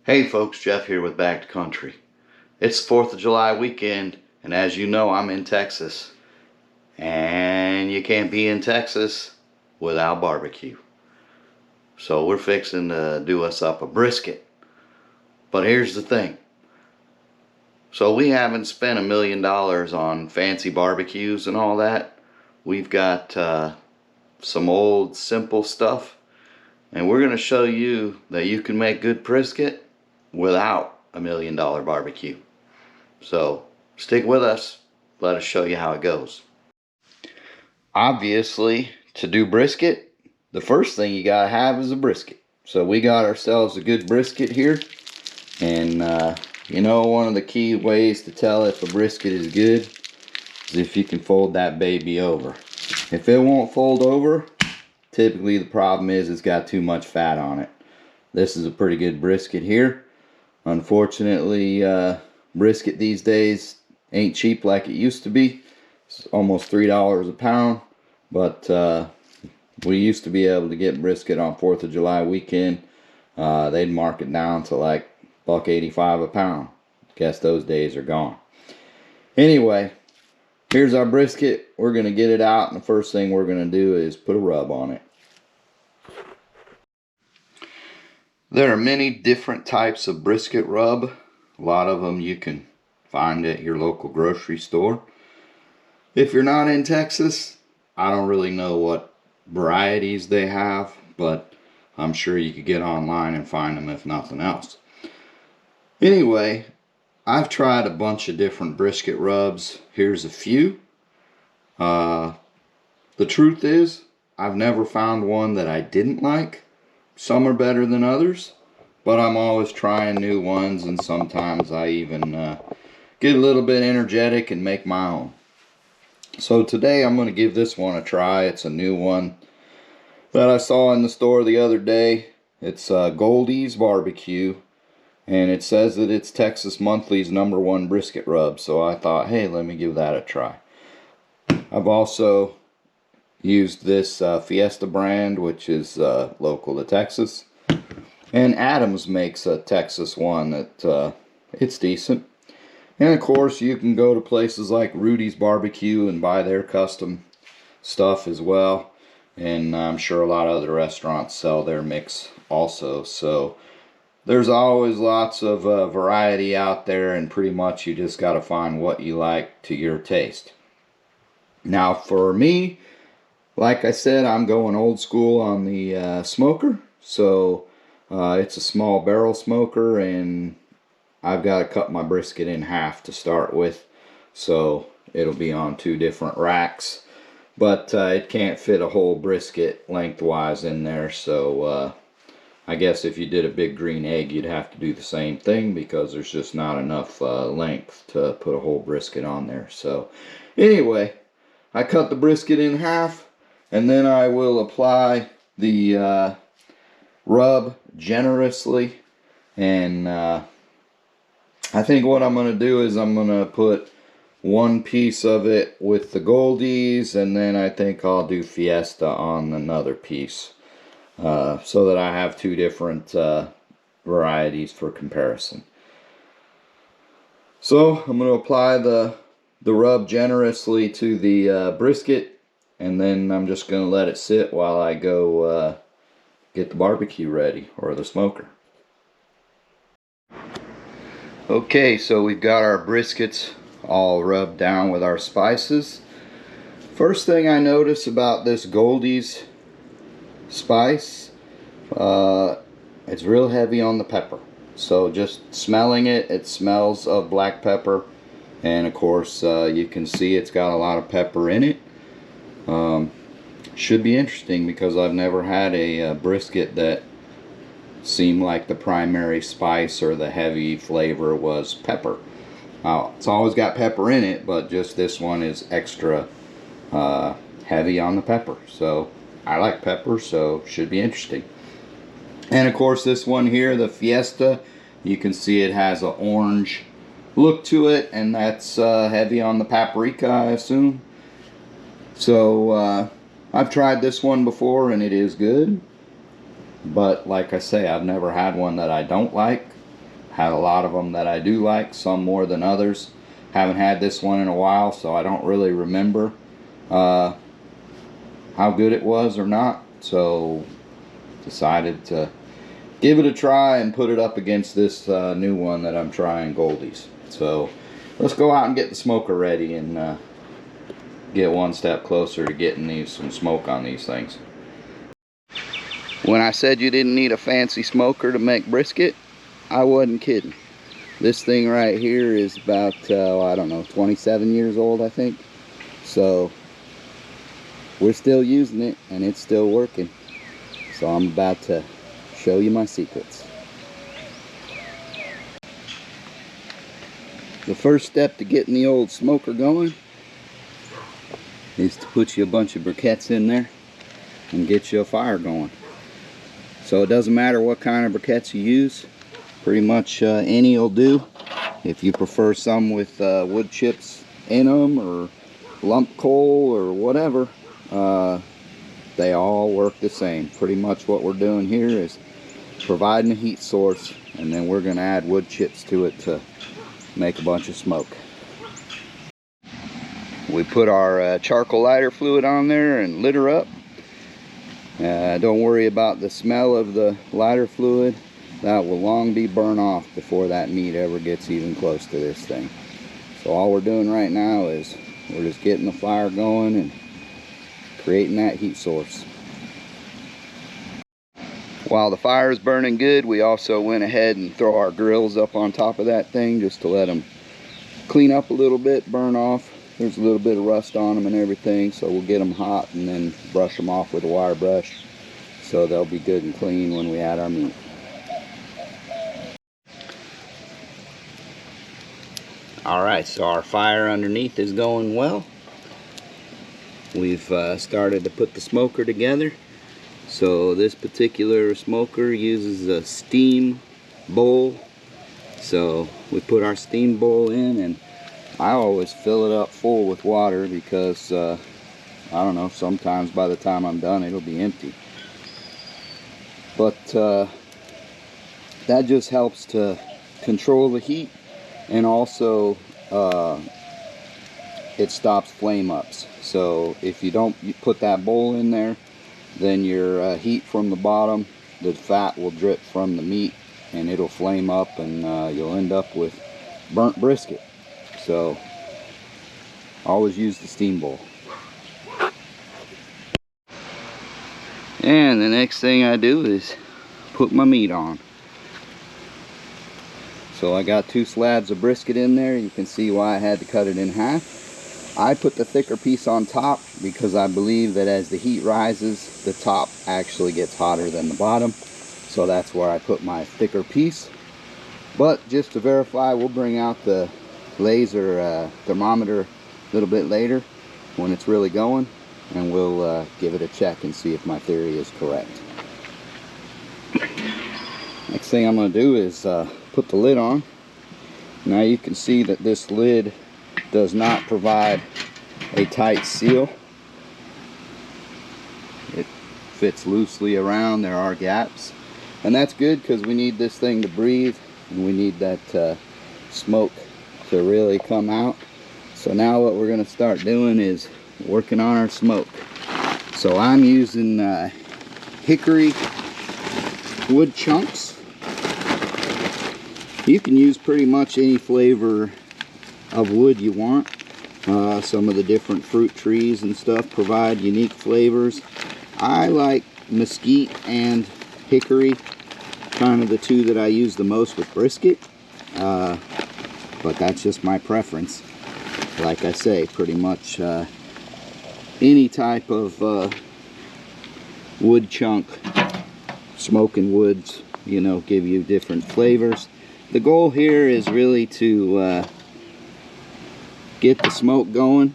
Hey folks, Jeff here with Back to Country. It's the 4th of July weekend, and as you know, I'm in Texas. And you can't be in Texas without barbecue. So we're fixing to do us up a brisket. But here's the thing. So we haven't spent $1 million on fancy barbecues and all that. We've got some old simple stuff. And we're going to show you that you can make good brisket without $1 million barbecue. So stick with us. Let us show you how it goes. Obviously, to do brisket, the first thing you gotta have is a brisket. So we got ourselves a good brisket here. And you know, one of the key ways to tell if a brisket is good is if you can fold that baby over. If it won't fold over, typically the problem is it's got too much fat on it. This is a pretty good brisket here. Unfortunately, brisket these days ain't cheap like it used to be. It's almost $3 a pound, but we used to be able to get brisket on 4th of July weekend. They'd mark it down to like $1.85 a pound. Guess those days are gone. Anyway, here's our brisket. We're gonna get it out, and the first thing we're gonna do is put a rub on it. There are many different types of brisket rub. A lot of them you can find at your local grocery store. If you're not in Texas, I don't really know what varieties they have, but I'm sure you could get online and find them if nothing else. Anyway, I've tried a bunch of different brisket rubs. Here's a few. The truth is, I've never found one that I didn't like. Some are better than others, but I'm always trying new ones, and sometimes I even get a little bit energetic and make my own. So today I'm going to give this one a try. It's a new one that I saw in the store the other day. It's Goldie's Barbecue, and it says that it's Texas Monthly's #1 brisket rub. So I thought, hey, let me give that a try. I've also used this Fiesta brand, which is local to Texas, and Adams makes a Texas one that it's decent. And of course, you can go to places like Rudy's Barbecue and buy their custom stuff as well. And I'm sure a lot of other restaurants sell their mix also. So there's always lots of variety out there, and pretty much you just got to find what you like to your taste. Now for me, like I said, I'm going old school on the smoker. So it's a small barrel smoker, and I've got to cut my brisket in half to start with. So it'll be on 2 different racks. But it can't fit a whole brisket lengthwise in there. So I guess if you did a big green egg, you'd have to do the same thing, because there's just not enough length to put a whole brisket on there. So anyway, I cut the brisket in half. And then I will apply the rub generously. And I think what I'm going to do is I'm going to put one piece of it with the Goldies, and then I think I'll do Fiesta on another piece, so that I have 2 different varieties for comparison. So I'm going to apply the rub generously to the brisket. And then I'm just going to let it sit while I go get the barbecue ready, or the smoker. Okay, so we've got our briskets all rubbed down with our spices. First thing I notice about this Goldie's spice, it's real heavy on the pepper. So just smelling it, it smells of black pepper. And of course, you can see it's got a lot of pepper in it. Should be interesting, because I've never had a brisket that seemed like the primary spice or the heavy flavor was pepper. It's always got pepper in it, but just this one is extra heavy on the pepper. So I like pepper, so should be interesting. And of course, this one here, the Fiesta, you can see it has an orange look to it, and that's heavy on the paprika, I assume. So I've tried this one before, and it is good, but like I say, I've never had one that I don't like. Had a lot of them that I do like, some more than others. Haven't had this one in a while, so I don't really remember how good it was or not. So decided to give it a try and put it up against this new one that I'm trying, Goldie's. So let's go out and get the smoker ready and get one step closer to getting some smoke on these things. When I said you didn't need a fancy smoker to make brisket, I wasn't kidding. This thing right here is about, I don't know, 27 years old, I think. So we're still using it and it's still working. So I'm about to show you my secrets. The first step to getting the old smoker going is to put you a bunch of briquettes in there and get you a fire going. So it doesn't matter what kind of briquettes you use, pretty much any will do. If you prefer some with wood chips in them or lump coal or whatever, they all work the same. Pretty much what we're doing here is providing a heat source, and then we're going to add wood chips to it to make a bunch of smoke. We put our charcoal lighter fluid on there and lit her up. Don't worry about the smell of the lighter fluid. That will long be burned off before that meat ever gets even close to this thing. So all we're doing right now is we're just getting the fire going and creating that heat source. While the fire is burning good, we also went ahead and throw our grills up on top of that thing just to let them clean up a little bit, burn off. There's a little bit of rust on them and everything, so we'll get them hot and then brush them off with a wire brush so they'll be good and clean when we add our meat. Alright, so our fire underneath is going well. We've started to put the smoker together. So this particular smoker uses a steam bowl. So we put our steam bowl in, and I always fill it up full with water because I don't know, sometimes by the time I'm done it'll be empty. But that just helps to control the heat, and also it stops flame ups. So if you don't put that bowl in there, then your heat from the bottom, the fat will drip from the meat and it'll flame up, and you'll end up with burnt brisket. So always use the steam bowl. And the next thing I do is put my meat on. So I got 2 slabs of brisket in there. You can see why I had to cut it in half. I put the thicker piece on top because I believe that as the heat rises, the top actually gets hotter than the bottom. So that's where I put my thicker piece. But just to verify, we'll bring out the laser thermometer a little bit later when it's really going, and we'll give it a check and see if my theory is correct. Next thing I'm going to do is put the lid on. Now you can see that this lid does not provide a tight seal. It fits loosely around. There are gaps, and that's good because we need this thing to breathe, and we need that smoke to really come out. So now what we're going to start doing is working on our smoke. So I'm using hickory wood chunks. You can use pretty much any flavor of wood you want. Some of the different fruit trees and stuff provide unique flavors. I like mesquite and hickory, kind of the 2 that I use the most with brisket, but that's just my preference. Like I say, pretty much any type of wood chunk, smoking woods, you know, give you different flavors. The goal here is really to get the smoke going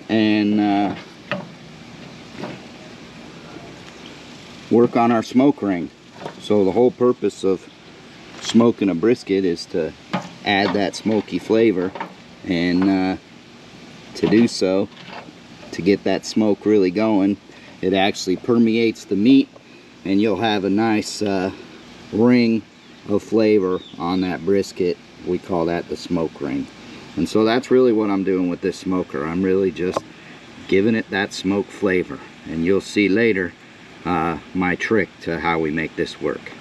and work on our smoke ring. So the whole purpose of smoking a brisket is to add that smoky flavor, and to do so, to get that smoke really going, it actually permeates the meat, and you'll have a nice ring of flavor on that brisket. We call that the smoke ring. And so that's really what I'm doing with this smoker. I'm really just giving it that smoke flavor. And you'll see later my trick to how we make this work.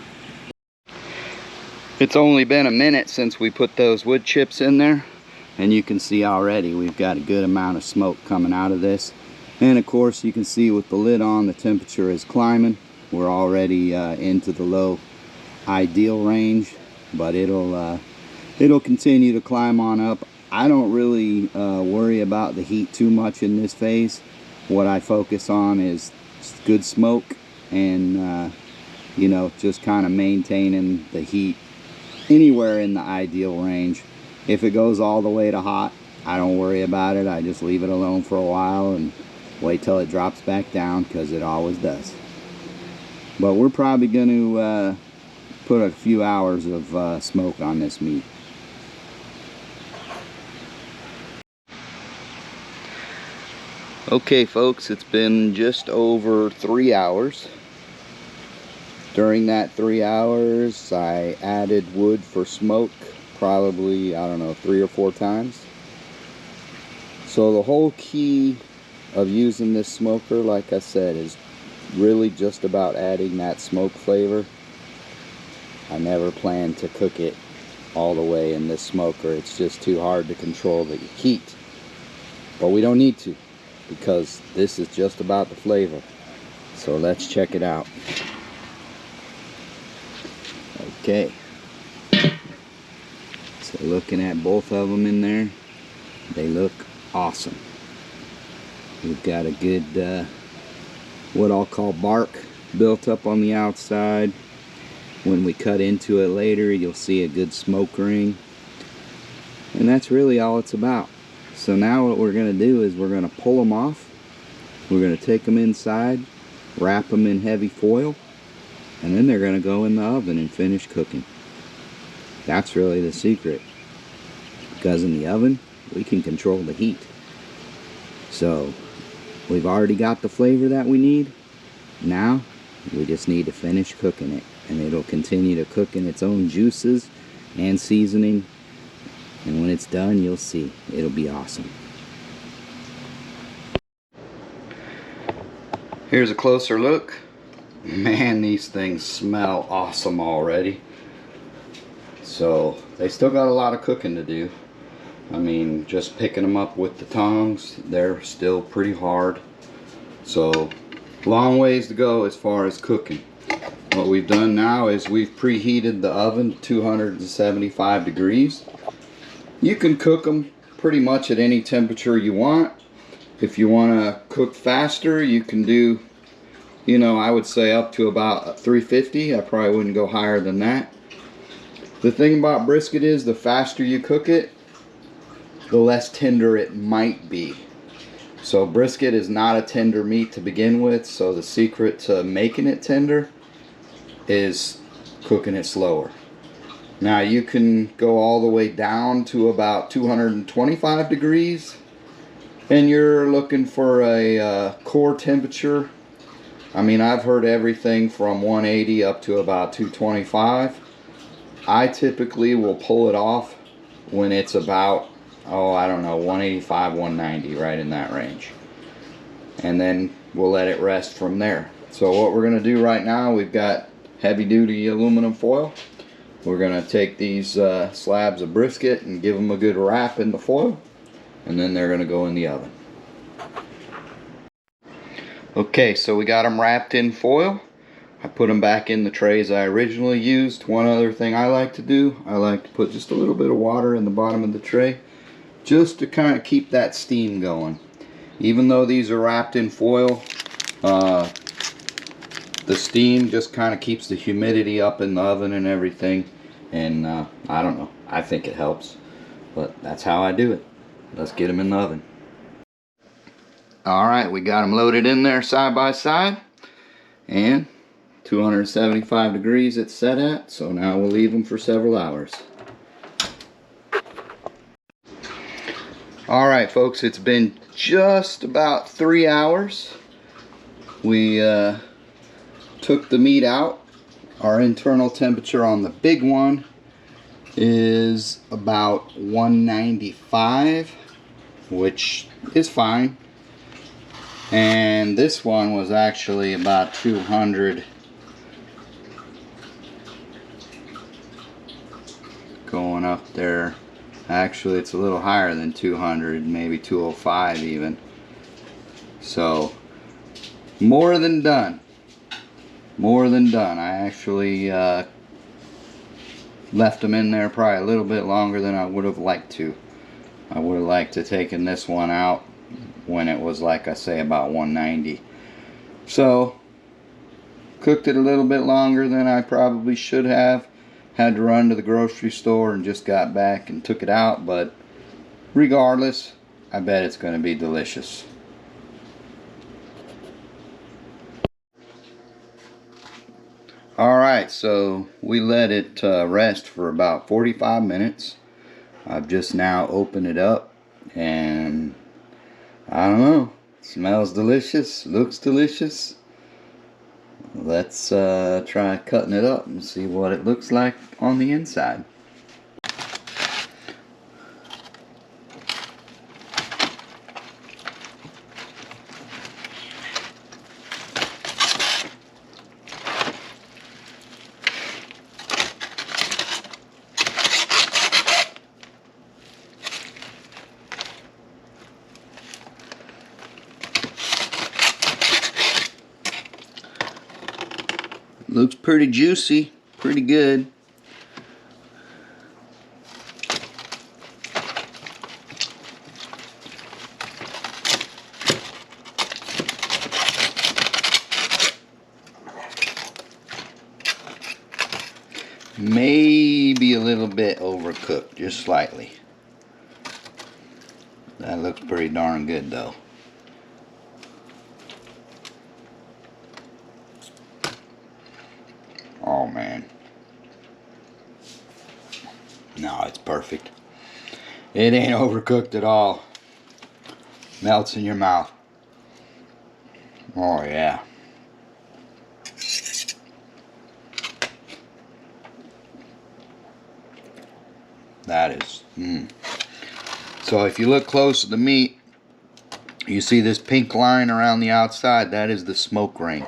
It's only been a minute since we put those wood chips in there, and you can see already we've got a good amount of smoke coming out of this. And of course you can see with the lid on, the temperature is climbing. We're already into the low ideal range, but it'll continue to climb on up. I don't really worry about the heat too much in this phase. What I focus on is good smoke and you know, just kind of maintaining the heat anywhere in the ideal range. If it goes all the way to hot, I don't worry about it. I just leave it alone for a while and wait till it drops back down, because it always does. But we're probably going to put a few hours of smoke on this meat. Okay folks, it's been just over 3 hours. During that 3 hours, I added wood for smoke probably, I don't know, 3 or 4 times. So the whole key of using this smoker, like I said, is really just about adding that smoke flavor. I never plan to cook it all the way in this smoker. It's just too hard to control the heat. But we don't need to, because this is just about the flavor. So let's check it out. Okay, so looking at both of them in there, they look awesome. We've got a good what I'll call bark built up on the outside. When we cut into it later, you'll see a good smoke ring, and that's really all it's about. So now what we're going to do is we're going to pull them off. We're going to take them inside, wrap them in heavy foil, and then they're going to go in the oven and finish cooking. That's really the secret, because in the oven we can control the heat. So we've already got the flavor that we need. Now we just need to finish cooking it, and it'll continue to cook in its own juices and seasoning, and when it's done, you'll see it'll be awesome. Here's a closer look. Man, these things smell awesome already. So they still got a lot of cooking to do. I mean, just picking them up with the tongs, they're still pretty hard. So long ways to go as far as cooking. What we've done now is we've preheated the oven to 275 degrees. You can cook them pretty much at any temperature you want. If you want to cook faster, you can do, you know, I would say up to about 350. I probably wouldn't go higher than that. The thing about brisket is, the faster you cook it, the less tender it might be. So brisket is not a tender meat to begin with, so the secret to making it tender is cooking it slower. Now you can go all the way down to about 225 degrees, and you're looking for a core temperature. I mean, I've heard everything from 180 up to about 225. I typically will pull it off when it's about, oh, I don't know, 185, 190, right in that range. And then we'll let it rest from there. So what we're going to do right now, we've got heavy duty aluminum foil. We're going to take these slabs of brisket and give them a good wrap in the foil, and then they're going to go in the oven. Okay, so we got them wrapped in foil. I put them back in the trays I originally used. One other thing I like to do, I like to put just a little bit of water in the bottom of the tray, just to kind of keep that steam going. Even though these are wrapped in foil, the steam just kind of keeps the humidity up in the oven and everything. And I don't know, I think it helps, but that's how I do it. Let's get them in the oven. Alright, we got them loaded in there side by side, and 275 degrees it's set at, so now we'll leave them for several hours. Alright folks, it's been just about 3 hours. We took the meat out, Our internal temperature on the big one is about 195, which is fine. And this one was actually about 200, going up there. Actually, it's a little higher than 200, maybe 205 even. So, more than done. More than done. I actually left them in there probably a little bit longer than I would have liked to. I would have liked to taken this one out when it was, like I say, about 190. So, cooked it a little bit longer than I probably should have. Had to run to the grocery store and just got back and took it out, but regardless, I bet it's going to be delicious. Alright, so we let it rest for about 45 minutes. I've just now opened it up, and I don't know, smells delicious, looks delicious. Let's try cutting it up and see what it looks like on the inside. Looks pretty juicy, pretty good. Maybe a little bit overcooked, just slightly. That looks pretty darn good though. Oh man. No, it's perfect. It ain't overcooked at all. Melts in your mouth. Oh yeah. That is, So if you look close at the meat, you see this pink line around the outside, that is the smoke ring.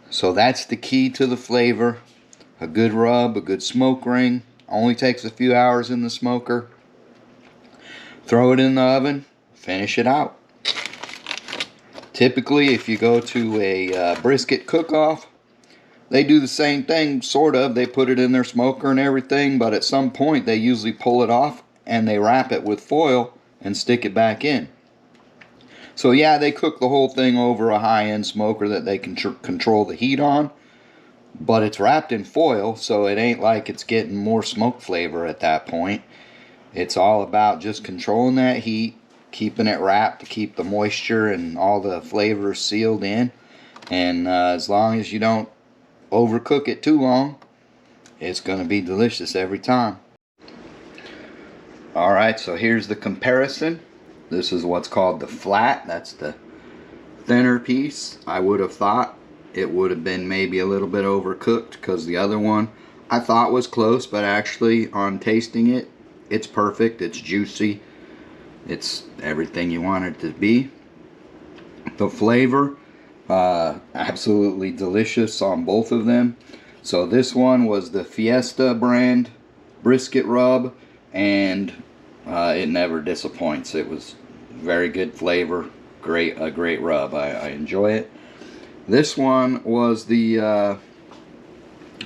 So that's the key to the flavor. A good rub, a good smoke ring. Only takes a few hours in the smoker. Throw it in the oven, finish it out. Typically, if you go to a brisket cook-off, they do the same thing, sort of. They put it in their smoker and everything, but at some point they usually pull it off and they wrap it with foil and stick it back in. So yeah, they cook the whole thing over a high-end smoker that they can control the heat on, but it's wrapped in foil, so it ain't like it's getting more smoke flavor at that point. It's all about just controlling that heat, keeping it wrapped to keep the moisture and all the flavors sealed in. And as long as you don't overcook it too long, it's going to be delicious every time. Alright, so here's the comparison. This is what's called the flat. That's the thinner piece. I would have thought it would have been maybe a little bit overcooked because the other one I thought was close, but actually on tasting it, it's perfect. It's juicy. It's everything you want it to be. The flavor, absolutely delicious on both of them. So this one was the Fiesta brand brisket rub, and it never disappoints. It was very good flavor, a great rub. I enjoy it. This one was the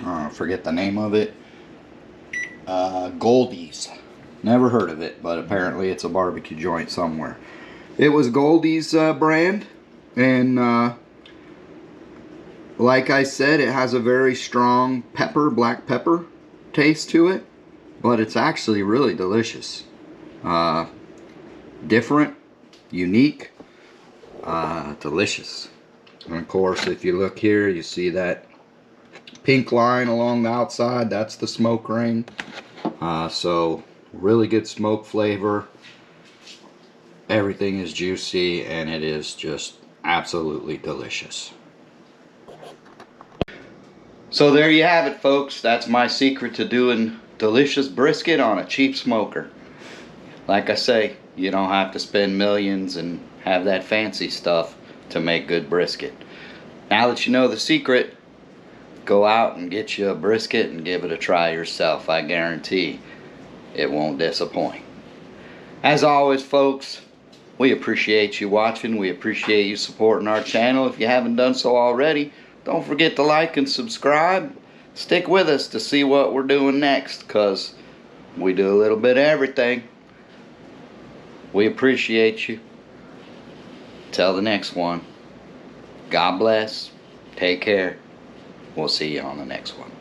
I forget the name of it. Goldie's. Never heard of it, but apparently it's a barbecue joint somewhere. It was Goldie's brand, and like I said, it has a very strong pepper, black pepper taste to it, but it's actually really delicious. Different, unique, delicious. And of course, if you look here, you see that pink line along the outside, that's the smoke ring. So really good smoke flavor. Everything is juicy, and it is just absolutely delicious. So there you have it, folks. That's my secret to doing delicious brisket on a cheap smoker. Like I say, you don't have to spend millions and have that fancy stuff to make good brisket. Now that you know the secret, go out and get you a brisket and give it a try yourself. I guarantee it won't disappoint. As always, folks, we appreciate you watching. We appreciate you supporting our channel. If you haven't done so already, don't forget to like and subscribe. Stick with us to see what we're doing next, because we do a little bit of everything. We appreciate you. Till the next one, God bless. Take care. We'll see you on the next one.